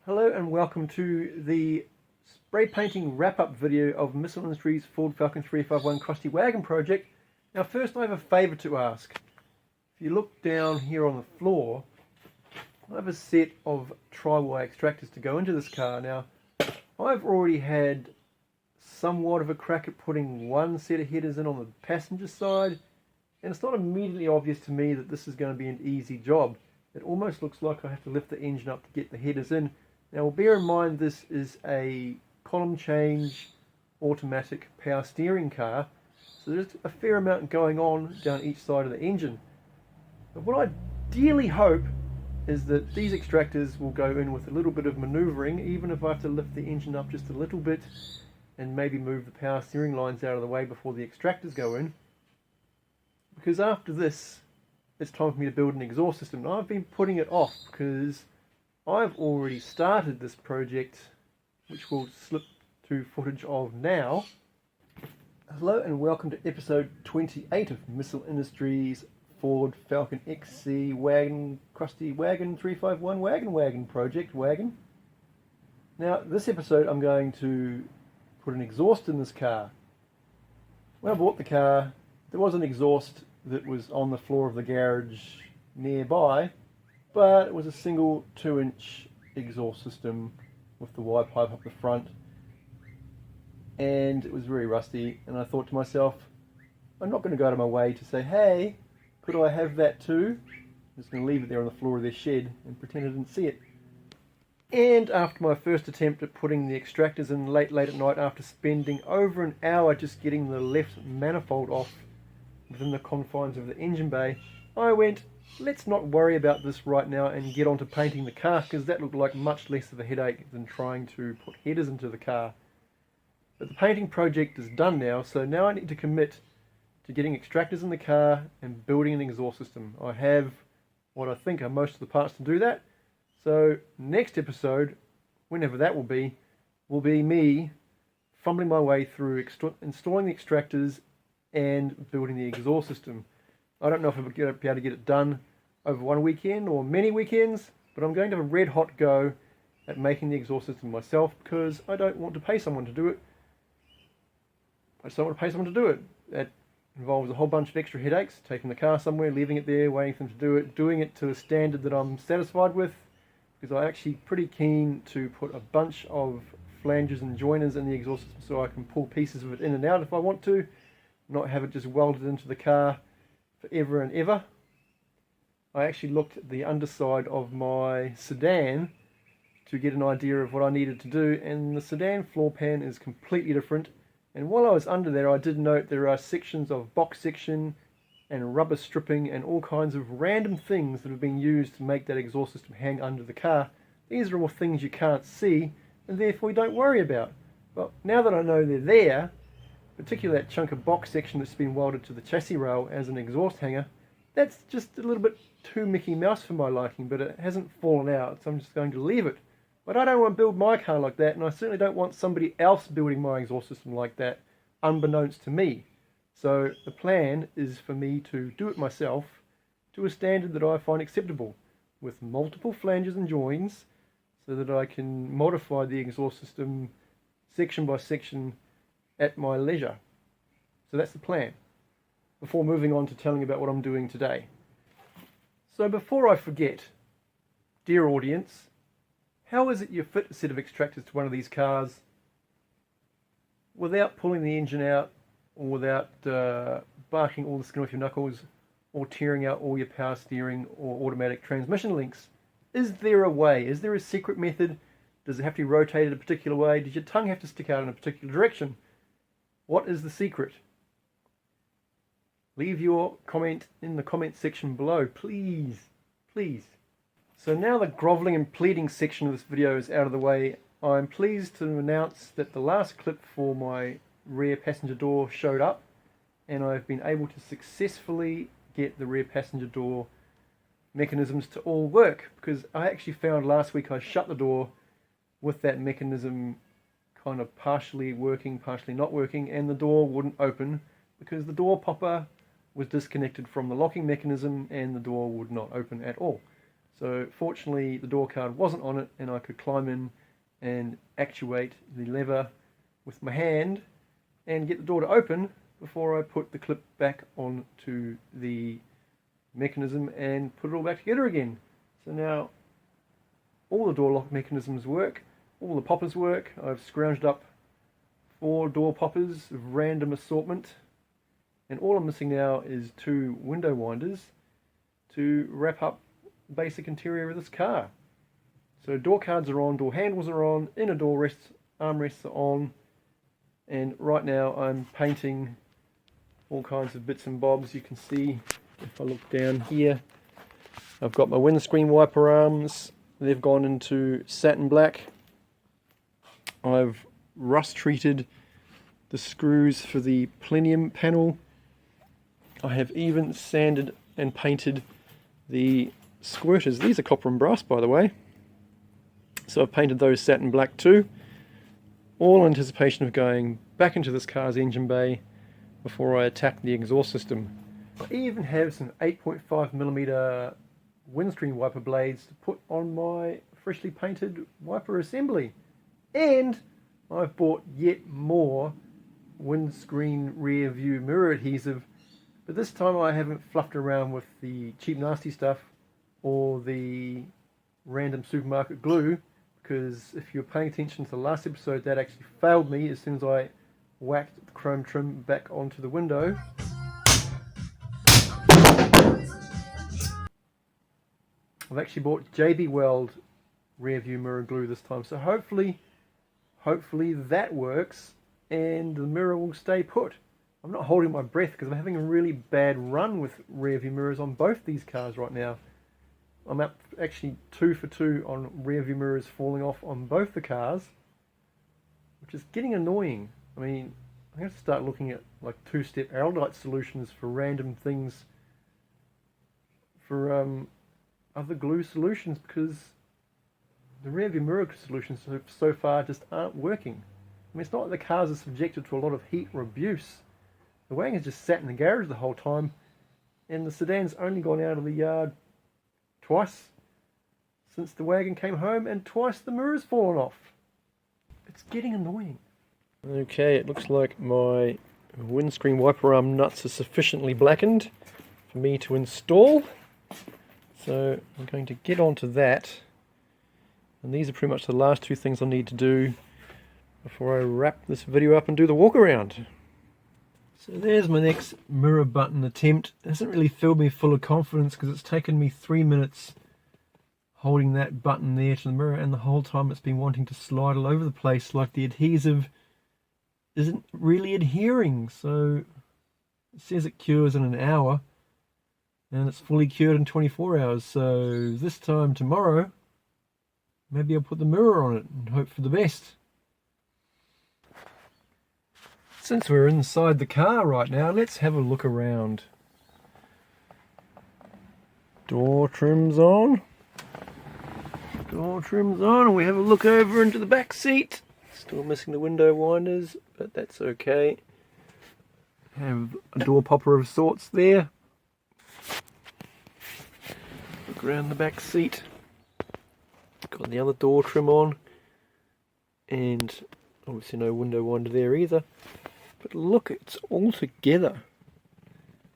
Hello and welcome to the spray painting wrap-up video of Missle Industries Ford Falcon 351 Crusty Wagon Project. Now first I have a favour to ask. If you look down here on the floor, I have a set of tri-wire extractors to go into this car. Now I've already had somewhat of a crack at putting one set of headers in on the passenger side, and it's not immediately obvious to me that this is going to be an easy job. It almost looks like I have to lift the engine up to get the headers in. Now bear in mind this is a column change automatic power steering car, so there's a fair amount going on down each side of the engine. But what I ideally hope is that these extractors will go in with a little bit of manoeuvring, even if I have to lift the engine up just a little bit and maybe move the power steering lines out of the way before the extractors go in. Because after this, it's time for me to build an exhaust system. Now, I've been putting it off because I've already started this project, which we'll slip to footage of now. Hello and welcome to episode 28 of Missle Industries Ford Falcon XC Wagon Crusty Wagon 351 Wagon Project Wagon. Now this episode I'm going to put an exhaust in this car. When I bought the car, there was an exhaust that was on the floor of the garage nearby, but it was a single 2-inch exhaust system with the wide pipe up the front, and it was very rusty, and I thought to myself, I'm not going to go out of my way to say, hey, could I have that too? I'm just going to leave it there on the floor of their shed and pretend I didn't see it. And after my first attempt at putting the extractors in late at night, after spending over an hour just getting the left manifold off within the confines of the engine bay, I went, let's not worry about this right now and get on to painting the car, because that looked like much less of a headache than trying to put headers into the car. But the painting project is done now, so now I need to commit to getting extractors in the car and building an exhaust system. I have what I think are most of the parts to do that. So next episode, whenever that will be me fumbling my way through installing the extractors and building the exhaust system. I don't know if I'll be able to get it done over one weekend or many weekends, but I'm going to have a red hot go at making the exhaust system myself, because I don't want to pay someone to do it. I just don't want to pay someone to do it. That involves a whole bunch of extra headaches, taking the car somewhere, leaving it there, waiting for them to do it, doing it to a standard that I'm satisfied with, because I'm actually pretty keen to put a bunch of flanges and joiners in the exhaust system so I can pull pieces of it in and out if I want to, not have it just welded into the car forever and ever. I actually looked at the underside of my sedan to get an idea of what I needed to do, and the sedan floor pan is completely different. And while I was under there, I did note there are sections of box section and rubber stripping and all kinds of random things that have been used to make that exhaust system hang under the car. These are all things you can't see and therefore you don't worry about. Well, now that I know they're there, particularly that chunk of box section that's been welded to the chassis rail as an exhaust hanger, that's just a little bit too Mickey Mouse for my liking, but it hasn't fallen out, so I'm just going to leave it. But I don't want to build my car like that, and I certainly don't want somebody else building my exhaust system like that, unbeknownst to me. So the plan is for me to do it myself to a standard that I find acceptable, with multiple flanges and joins, so that I can modify the exhaust system section by section at my leisure. So that's the plan, before moving on to telling about what I'm doing today. So before I forget, dear audience, how is it you fit a set of extractors to one of these cars without pulling the engine out, or without barking all the skin off your knuckles, or tearing out all your power steering or automatic transmission links? Is there a way? Is there a secret method? Does it have to be rotated a particular way? Does your tongue have to stick out in a particular direction? What is the secret? Leave your comment in the comment section below, please, please. So now the grovelling and pleading section of this video is out of the way, I'm pleased to announce that the last clip for my rear passenger door showed up, and I've been able to successfully get the rear passenger door mechanisms to all work, because I actually found last week I shut the door with that mechanism kind of partially working, partially not working, and the door wouldn't open because the door popper was disconnected from the locking mechanism and the door would not open at all. So fortunately the door card wasn't on it, and I could climb in and actuate the lever with my hand and get the door to open before I put the clip back onto the mechanism and put it all back together again. So now all the door lock mechanisms work, all the poppers work. I've scrounged up 4 door poppers of random assortment, and all I'm missing now is 2 window winders to wrap up the basic interior of this car. So door cards are on, door handles are on, inner door rests, armrests are on, and right now I'm painting all kinds of bits and bobs. You can see if I look down here, I've got my windscreen wiper arms. They've gone into satin black. I've rust treated the screws for the plenum panel. I have even sanded and painted the squirters. These are copper and brass, by the way. So I've painted those satin black too, all in anticipation of going back into this car's engine bay before I attack the exhaust system. I even have some 8.5mm windscreen wiper blades to put on my freshly painted wiper assembly. And I've bought yet more windscreen rear view mirror adhesive, but this time I haven't fluffed around with the cheap nasty stuff or the random supermarket glue, because if you're paying attention to the last episode, that actually failed me as soon as I whacked the chrome trim back onto the window. I've actually bought JB Weld rear view mirror glue this time, so hopefully that works and the mirror will stay put. I'm not holding my breath because I'm having a really bad run with rear view mirrors on both these cars right now. I'm up actually 2 for 2 on rear view mirrors falling off on both the cars, which is getting annoying. I mean, I'm going to start looking at like 2-step Araldite solutions for random things, for other glue solutions, because the rear view mirror solutions so far just aren't working. I mean, it's not that the cars are subjected to a lot of heat or abuse. The wagon's just sat in the garage the whole time, and the sedan's only gone out of the yard twice since the wagon came home, and twice the mirror's fallen off. It's getting annoying. Okay, it looks like my windscreen wiper arm nuts are sufficiently blackened for me to install. So I'm going to get onto that. And these are pretty much the last 2 things I need to do before I wrap this video up and do the walk around. So there's my next mirror button attempt. It hasn't really filled me full of confidence because it's taken me 3 minutes holding that button there to the mirror, and the whole time it's been wanting to slide all over the place, like the adhesive isn't really adhering. So it says it cures in an hour and it's fully cured in 24 hours. So this time tomorrow, maybe I'll put the mirror on it and hope for the best. Since we're inside the car right now, let's have a look around. Door trim's on. Door trim's on, and we have a look over into the back seat. Still missing the window winders, but that's okay. Have a door popper of sorts there. Look around the back seat. Got the other door trim on, and obviously no window winder there either. But look, it's all together.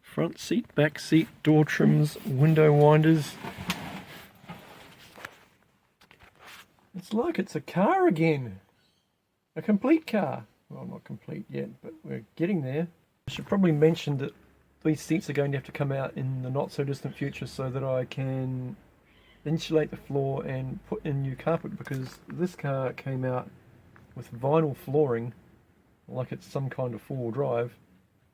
Front seat, back seat, door trims, window winders. It's like it's a car again. A complete car. Well, not complete yet, but we're getting there. I should probably mention that these seats are going to have to come out in the not so distant future so that I can insulate the floor and put in new carpet, because this car came out with vinyl flooring like it's some kind of four-wheel drive,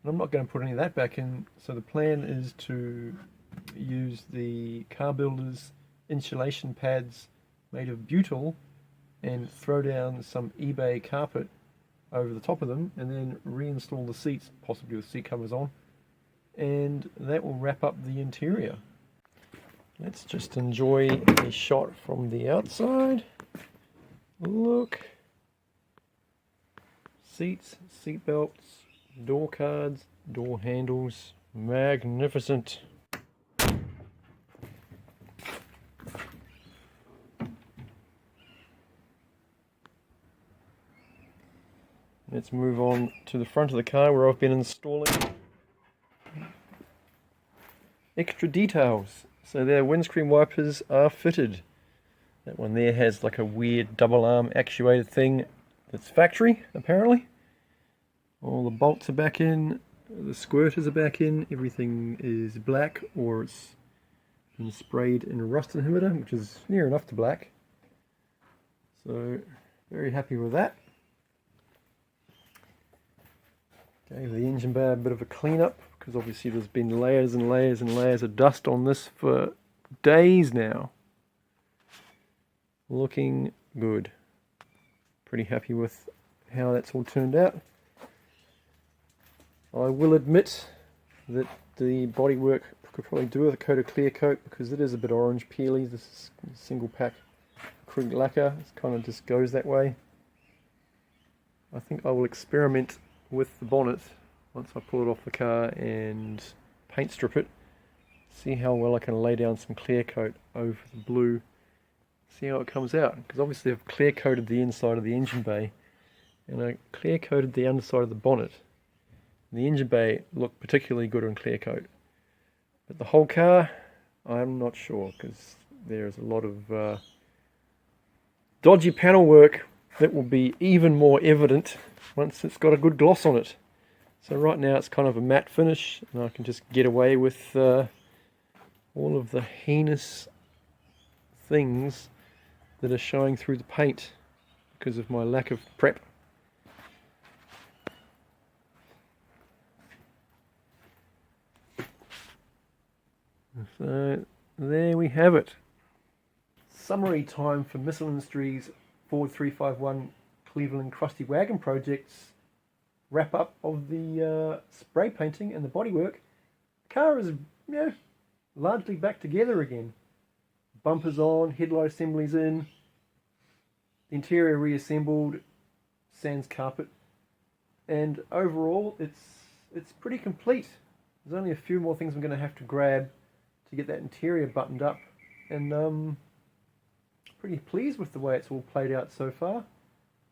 and I'm not going to put any of that back in. So the plan is to use the car builder's insulation pads made of butyl and throw down some eBay carpet over the top of them, and then reinstall the seats, possibly with seat covers on, and that will wrap up the interior. Let's just enjoy a shot from the outside. Look. Seats, seat belts, door cards, door handles. Magnificent. let's move on to the front of the car where I've been installing extra details. So their windscreen wipers are fitted. That one there has like a weird double arm actuated thing that's factory apparently. All the bolts are back in, the squirters are back in, everything is black or it's been sprayed in a rust inhibitor, which is near enough to black. So very happy with that. Gave the engine bay a bit of a clean up because obviously there's been layers and layers and layers of dust on this for days now. Looking good. Pretty happy with how that's all turned out. I will admit that the bodywork could probably do with a coat of clear coat because it is a bit orange peely. This is single pack acrylic lacquer. It kind of just goes that way. I think I will experiment with the bonnet once I pull it off the car and paint strip it. See how well I can lay down some clear coat over the blue. See how it comes out, because obviously I've clear coated the inside of the engine bay and I clear coated the underside of the bonnet. The engine bay looked particularly good on clear coat, but the whole car I'm not sure because there's a lot of dodgy panel work that will be even more evident once it's got a good gloss on it. So right now it's kind of a matte finish and I can just get away with all of the heinous things that are showing through the paint because of my lack of prep. So there we have it. Summary time for Missle Industries Ford 351 Cleveland Crusty Wagon Project's wrap up of the spray painting and the bodywork. The car is largely back together again. Bumpers on, headlight assemblies in, the interior reassembled, sans carpet, and overall it's pretty complete. There's only a few more things I'm going to have to grab to get that interior buttoned up, and pretty pleased with the way it's all played out so far.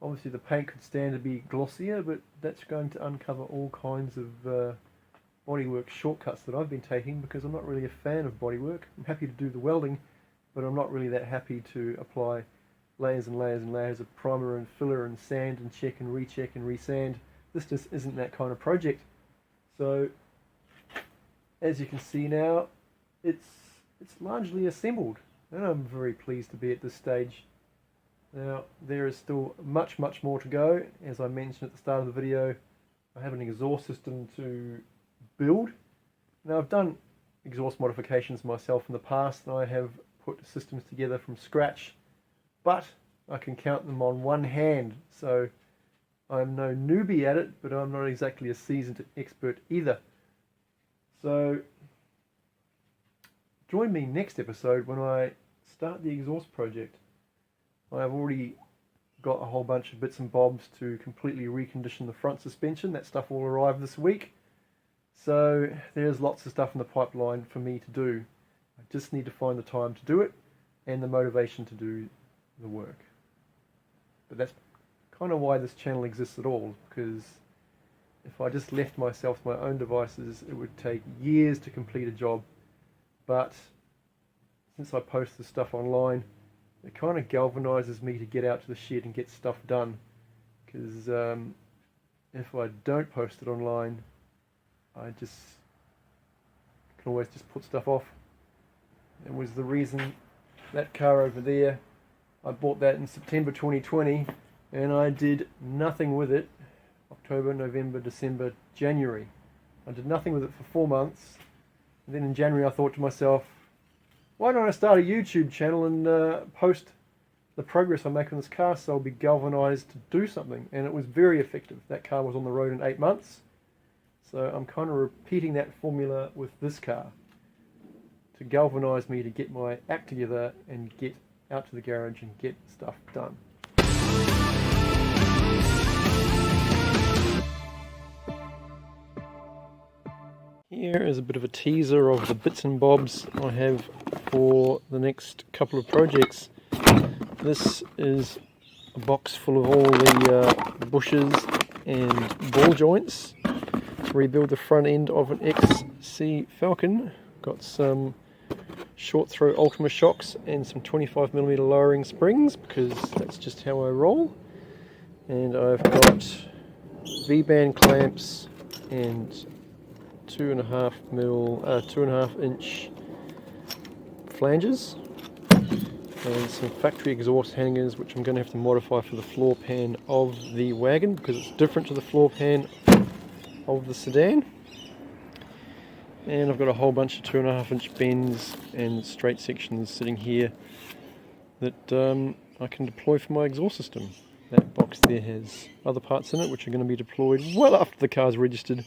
Obviously the paint could stand to be glossier, but that's going to uncover all kinds of bodywork shortcuts that I've been taking because I'm not really a fan of bodywork. I'm happy to do the welding, but I'm not really that happy to apply layers and layers and layers of primer and filler and sand and check and recheck and resand. This just isn't that kind of project. So as you can see now, it's largely assembled, and I'm very pleased to be at this stage. Now there is still much more to go. As I mentioned at the start of the video, I have an exhaust system to build. Now I've done exhaust modifications myself in the past, and I have put systems together from scratch, but I can count them on one hand, so I'm no newbie at it, but I'm not exactly a seasoned expert either. So join me next episode when I start the exhaust project. I've already got a whole bunch of bits and bobs to completely recondition the front suspension. That stuff will arrive this week. So there's lots of stuff in the pipeline for me to do. I just need to find the time to do it and the motivation to do the work. But that's kind of why this channel exists at all, because if I just left myself to my own devices, it would take years to complete a job. But since I post this stuff online, it kind of galvanizes me to get out to the shed and get stuff done, because if I don't post it online, I just can always just put stuff off. It was the reason that car over there, I bought that in September 2020 and I did nothing with it. October, November, December, January. I did nothing with it for 4 months. And then in January I thought to myself, why don't I start a YouTube channel and post the progress I make on this car so I'll be galvanized to do something. And it was very effective. That car was on the road in 8 months. So I'm kind of repeating that formula with this car to galvanize me to get my act together and get out to the garage and get stuff done. Here is a bit of a teaser of the bits and bobs I have for the next couple of projects. This is a box full of all the bushes and ball joints to rebuild the front end of an XC Falcon. Got some short throw Ultima shocks and some 25mm lowering springs because that's just how I roll. And I've got V-band clamps and 2.5 inch flanges and some factory exhaust hangers, which I'm going to have to modify for the floor pan of the wagon because it's different to the floor pan of the sedan. And I've got a whole bunch of 2.5 inch bends and straight sections sitting here that I can deploy for my exhaust system. That box there has other parts in it which are going to be deployed well after the car's registered.